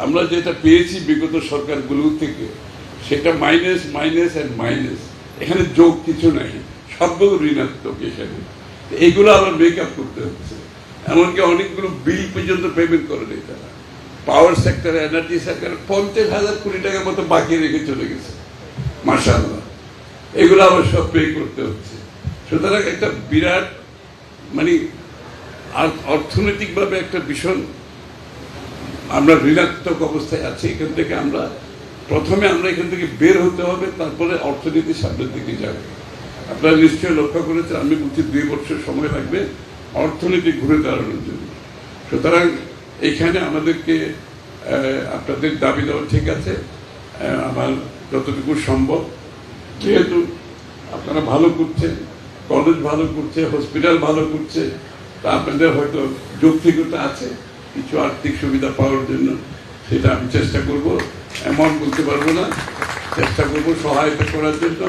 আমরা যেটা পেয়েছি বিগত সরকারগুলো থেকে সেটা মাইনাস মাইনাস অ্যান্ড মাইনাস, এখানে যোগ কিছু নাই, সবগুলো ঋণাত্মক। এখানে এইগুলো আবার মেকআপ করতে হচ্ছে। এমনকি অনেকগুলো বিল পর্যন্ত পেমেন্ট করে নেই তারা। পাওয়ার সেক্টরে, এনার্জি সেক্টরে 50,000 কোটি টাকার মতো বাকি রেখে চলে গেছে। মাশাআল্লাহ, এগুলো আবার সব পে করতে হচ্ছে। সুতরাং একটা বিরাট মানে অর্থনৈতিকভাবে একটা ভীষণ আমরা ঋণাত্মক অবস্থায় আছি। এখান থেকে আমরা এখান থেকে বের হতে হবে, তারপরে অর্থনীতি সামনের দিকে যাবে। আপনারা নিশ্চয়ই লক্ষ্য করেছেন, আমি বলছি 2 বছর সময় লাগবে অর্থনীতি ঘুরে দাঁড়ানোর জন্য। সুতরাং এখানে আমাদেরকে আপনাদের দাবি দেওয়া ঠিক আছে, আমার যতটুকু সম্ভব, যেহেতু আপনারা ভালো করছেন, কলেজ ভালো করছে, হসপিটাল ভালো করছে, তা আপনাদের হয়তো যৌক্তিকতা আছে কিছু আর্থিক সুবিধা পাওয়ার জন্য, সেটা আমি চেষ্টা করব। এমন বলতে পারবো না, চেষ্টা করব সহায়তা করার জন্য।